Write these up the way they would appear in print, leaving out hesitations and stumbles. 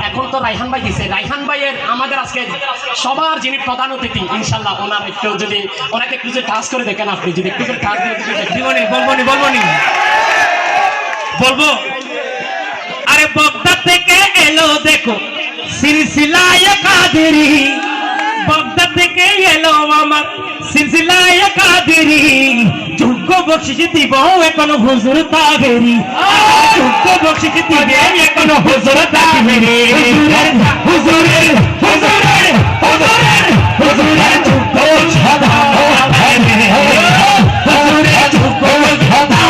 এখন তো রাইহান ভাই দিছে, রাইহান ভাইয়ের আমাদের আজকে সবার যিনি প্রধান অতিথি ইনশাল্লাহ, ওনার একটু যদি ওনাকে একটু যদি টাচ করে দেখেন, আপনি যদি একটু টাচ দিয়ে বলবো। আরে বগদাদ থেকে এলো দেখো সিলসিলায়ে কাদেরি, বগদাদ থেকে এলো আমার সিলসিলায়ে কাদেরি, যোগ্য বকশিশ দিব এখন হুজুর তাগেরি, যোগ্য বকশিশ দিব এখন হুজুর তাগেরি, হুজুরের হুজুরের হুজুরের হুজুরের যোগ্য সাদা হুজুরের যোগ্য সাদা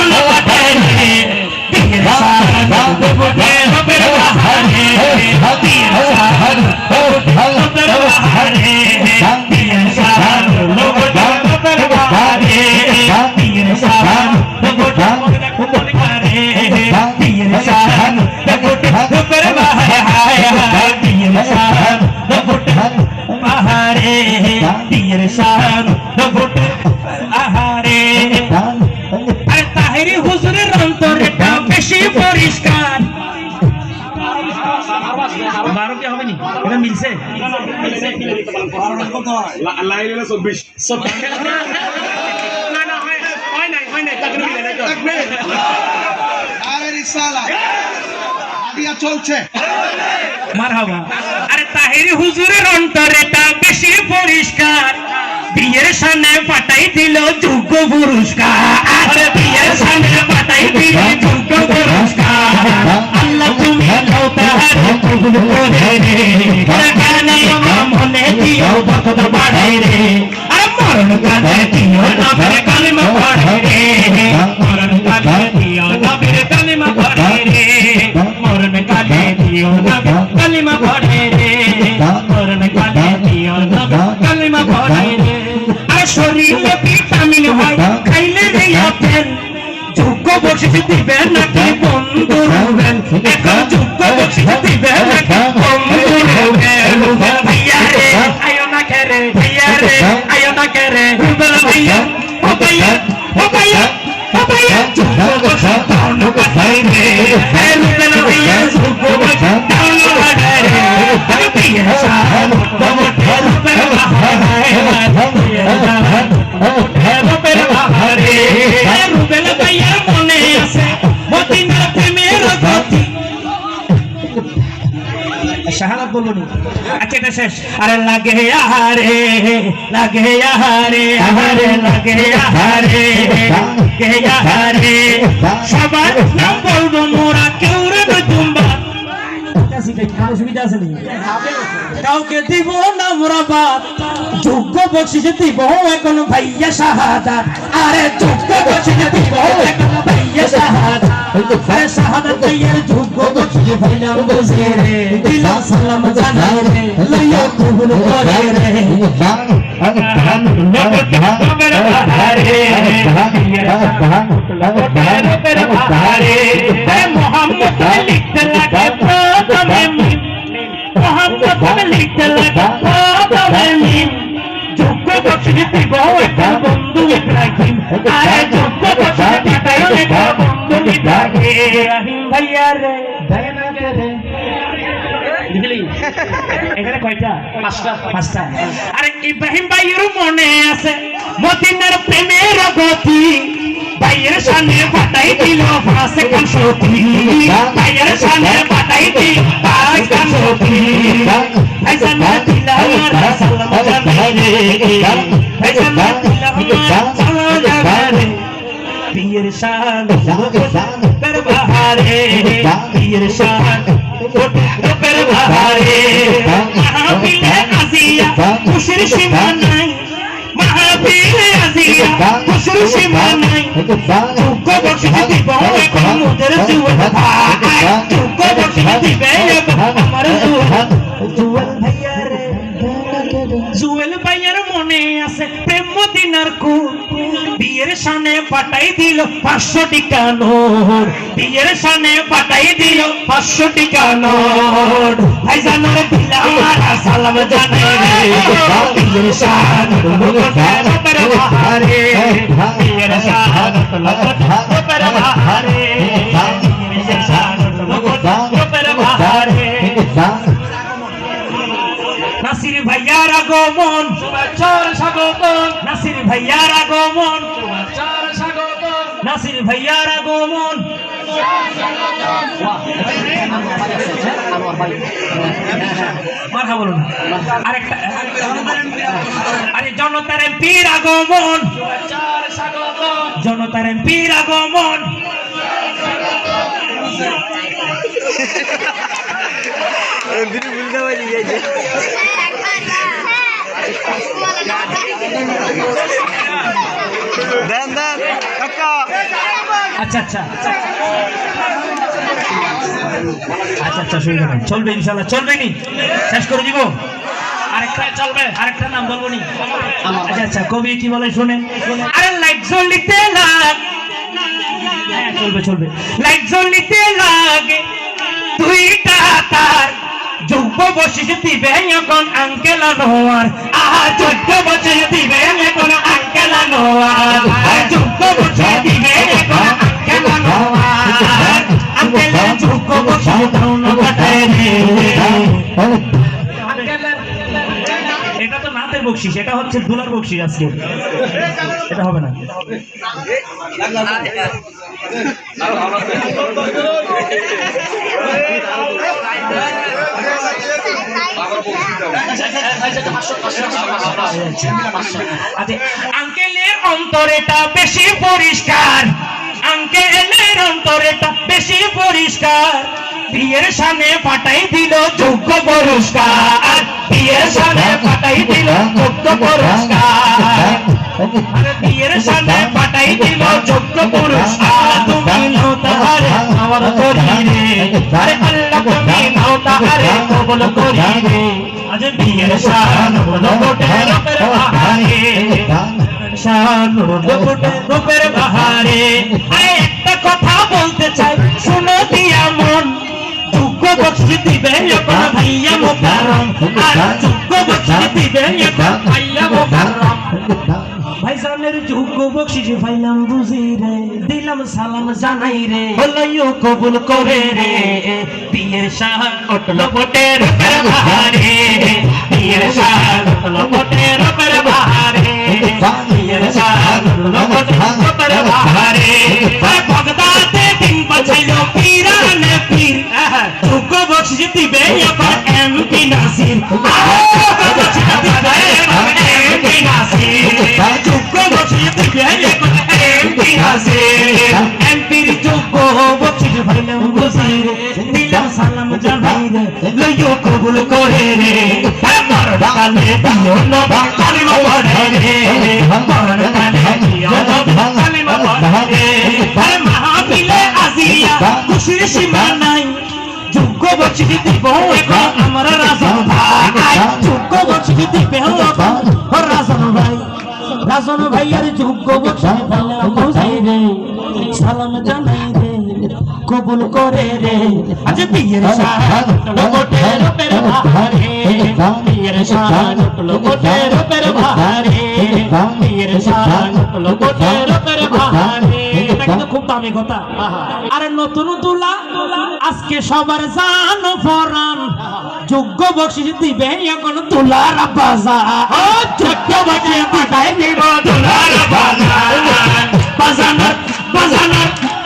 তাহেরি হুজুরের অন্তরটা বেশি পরিষ্কার। 12 কি হবে নি? এটা মিলছে? লাইনে 24 না না হয় নাই তাকবীর মিলে নাই। তাকবীর আরে রিসালা আদিয়া চলছে মারহাবা। আরে তাহেরি হুজুরের অন্তরটা বেশি পরিষ্কার, বিয়ের সামনে পাঠাই দিল যোগ্য পুরস্কার, আরে বিয়ের সামনে পাঠাই দিল যোগ্য পুরস্কার। আল্লাহ তুমি দাও তাহার কবুল করে রে, গানে মনে দিও বকত বাড়ে রে, আরে মরণ কাঁধে দিও নবীর কালিমা পড়ে রে, মরণ কাঁধে দিও নবীর কালিমা পড়ে রে, মরণ কাঁধে দিও নবীর কালিমা পড়ে রে, মরণ কাঁধে দিও নবীর কালিমা পড়ে রে। আর শরীরে ভিটামিন হয় খাইলে রে আপেল, যোগ্য বকশিশ দিবেন নাকি বন্ধু রবেন, এখন যোগ্য বকশিশ দিবেন নাকি বন্ধু রবেন। ভাইয়া রে আয়ো না খেরে, ভাইয়া রে আয়ো না খেরে, রুবেল ভাইয়া ও ভাইয়া ও ভাইয়া ও ভাইয়া যোগ্য বকশিশ দাও না কোথায় রে, রুবেল ভাইয়া যোগ্য বকশিশ দাও না কোথায় রে, আমি বিয়ের সাল রুবেল ভাইয়া রুবেল ভাইয়ার মনে আছে মদিনার প্রেমের গতি। শাহাদাত বলবো নি? আচ্ছা এটা শেষ। আরে লাগে আহারে লাগে আহারে আহারে লাগে আহারে কে আহারে, সবার নাম বলবো মোরা, কেউ রে দুম্বা অসুবিধা আছে নি? কাউকে দিব না মোরা বাদ, যোগ্য বকশিশ দিব এখন ভাইয়া শাহাদাত, আরে যোগ্য বকশিশ দিব এখন ভাইয়া শাহাদাত, আরে শাহাদাত ভাইয়ের যোগ্য বকশিশ ভাইলাম বুঝে রে, দিলাম সালাম জানাই রে, লইয়া কবুল করে রে। মোহাম্মদ লিখতে লাগে প্রথমে মিম, মোহাম্মদ লিখতে লাগে প্রথমে মিম, যোগ্য বকশিশ দিব এখন বন্ধু ইব্রাহিম, আরে যোগ্য বকশিশ পাঠাইও এখন বন্ধু ইব্রাহিম। ভাইয়া রে ভাইয়া না রে এখানে কয়টা? পাঁচটা। আরে ইব্রাহিম ভাইয়ের মনে আছে মদিনার প্রেমের গতি, ভাইয়ের সামনে পাঠাই দিল ফাঁসে কান সতী, ভাইয়ের সামনে পাঠাই দিল ফাঁসে কান সতী, ভাইজান দিলা আমার সালাম জানাই রে, ভাইজান দিলা আমার সালাম জানাই রে, বিয়ের শান রূপের বাহারে, বিয়ের শান রূপের বাহারে, মাহফিলে আসিয়া খুশির সীমা নাই, মাহফিলে আসিয়া খুশির সীমা নাই, যোগ্য বকশিশ দিব এখন মোদের জুয়েল ভাই, যোগ্য বকশিশ দিবে আমার জুয়েল ভাইয়া রে। জুয়েল ভাইয়ার মনে আছে প্রেম মদিনার কূপ, বিয়ে বিয়ের সামনে পাঠাই দিল 500 টাকা নোট বিয়ের সামনে পাঠাই দিল 500 টাকা নোট ভাইজানের দিলাম সালাম জানাই রে বিয়ের সামনে লোকের বাহারে বিয়ের সামনে লোকের বাহারে বিয়ের সামনে লোকের বাহারে নাসির ভাইয়ার আগমন শুভেচ্ছার স্বাগতম নাসির ভাইয়ার আগমন শুভেচ্ছার স্বাগতম নাসির ভাইয়ার আগমন মারহাবা বলুন আরেকটা আরে জনতার এমপির আগমন শুভেচ্ছার স্বাগতম জনতার এমপির আগমন আচ্ছা আচ্ছা আচ্ছা চলবে ইনশাল্লাহ চলবে নি শেষ করে দিব আরেকটা চলবে আরেকটা নাম বলবো নি আচ্ছা আচ্ছা কবি কি বলে শুনেন আরে লাইট জ্বলিতে লাগ চলবে লাইট জ্বলিতে লাগে দুইটা তার যোগ্য বসে দিবে এখন আঙ্কেল নোয়ার আহা যোগ্য বসে দিবে এখন আঙ্কেল নোয়ার যোগ্য বসে দিবে এখন আঙ্কেল নোয়ার আঙ্কেল যোগ্য বসে ধরুন কাটায় রে এটা তো নাতের বকশিস এটা হচ্ছে দুলার বকশিস আজকে এটা হবে না আঙ্কেলের অন্তরেটা বেশি পরিষ্কার আঙ্কেলের অন্তরেটা বেশি পরিষ্কার বিয়ের সামনে পাঠাই দিল যোগ্য পুরস্কার বিয়ের সামনে পাঠাই দিল যোগ্য পুরস্কার বিয়ের সামনে পাঠাই দিল যোগ্য পুরস্কার তুমি নাও তাহারে আমার করি রে আরে আল্লাহ তুমি নাও তাহারে কবুল করি রে আজ বিয়ের শান হলো গোটে রূপের বাহারে শান হলো গোটে রূপের বাহারে আরে একটা কথা বলতে চাই শুনো দিয়া মন যোগ্য বকশিশ দিবে এখন ভাইয়া মোকাররম আর যোগ্য বকশিশ দিবে এখন ভাইয়া মোকাররম ভাইজানের যোগ্য বকশিশ পাইলাম বুঝি রে দিলাম সালাম জানাই রে হলো কবুল করে রে বিয়ের শান উঠলো বটে রূপের বাহারে বিয়ের শান উঠলো বটে রূপের বাহারে বিয়ের শান উঠলো বটে রূপের বাহারে বগদাতে দিন বাঁচাইলো পীরানে পীর যোগ্য বকশিশ দিবে এখন এমপি নাসির যোগ্য বকশিশ দিবে এখন এমপি নাসির যোগ্য বকশিশ দিবে এখন এমপি নাসির এমপির যোগ্য বকশিশ পাইলাম বুঝি রে দিলাম সালাম জানাই রে লইও কবুল করে রে আমার কালে দিও নবা কালিমা পড়ে রে আমার কালে দিও নবা কালিমা পড়ে রে মাহফিলে আজিয়া খুশির সীমা নাই যোগ্য বকশিশ দিব এখন আমার রাজন ভাই যোগ্য বকশিশ দিবে এখন রাজন ভাই রাজন ভাইয়ের যোগ্য বকশিশ পাইলাম বুঝি রে সালাম জানাই রে কবুল করে রে আজ বিয়ের শান গোটে রূপের বাহারে বিয়ের শান গোটে রূপের বাহারে বিয়ের শান গোটে রূপের বাহারে এটা কিন্তু খুব দামি কথা আরে নতুন দুলা আজকে সবার জান ফরান যোগ্য বকশিশ দিবে এখন দুলার বাজার যোগ্য বকশিশ পাঠাই দিব দুলার বাজার বাজার বাজার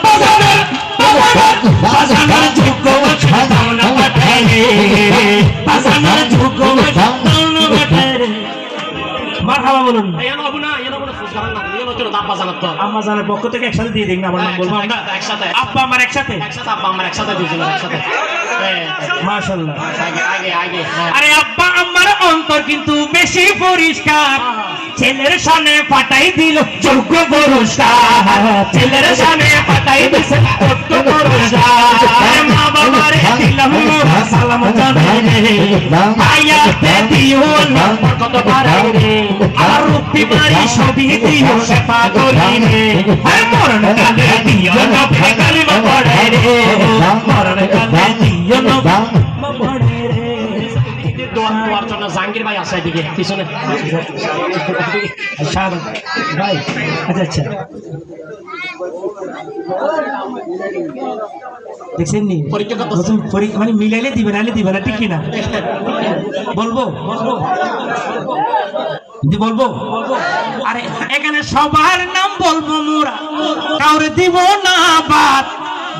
বাজার বাজার যোগ্য বকশিশ দাওনা পাঠাই রে বাজার যোগ্য বকশিশ দাওনা পাঠাই রে মারহাবা বলুন আম্মা জানের পক্ষ থেকে একসাথে দিয়ে দিন আমার নাম বলবো আমরা একসাথে আব্বা আমার একসাথে আব্বা আমার একসাথে দিয়েছিলাম একসাথে মাশাআল্লাহ আগে আরে আব্বা আমার অন্তর কিন্তু বেশি পরিষ্কার ছেলের সামনে পাঠাই দিল যোগ্য পুরস্কার ছেলের সামনে পাঠাই দিছে কত বড় মা বাবারে দিলাম সালাম জানাই রে আয়াতে দিও কত বাড়াই রে আর রূপি মারি সবই দিও সেবা করি রে মরণ কালে দিও না কালিমা পড়ে রে মরণ কালে দিও না পড়ে রে দোয়ার জন্য জাহাঙ্গীর ভাই আছে এদিকে পিছনে ভাই আচ্ছা দেখছেন নি পরীক্ষা মানে মিলাইলে দিবে না ঠিক কিনা বলবো আরে এখানে সবার নাম বলবো মোরা কাউরে দিব না বাদ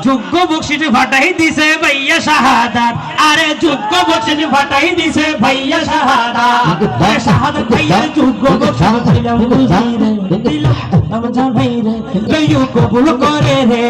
যোগ্য বকশিস ফাটাই দিছে ভাইয়া শাহাদাত আরে যোগ্য বকশিস ফাটাই দিছে ভাইয়া শাহাদাত ভাইয়া যোগ্য বকশিস দিলাম বুঝাই রে দিলাম ভাই রে কবুল করে রে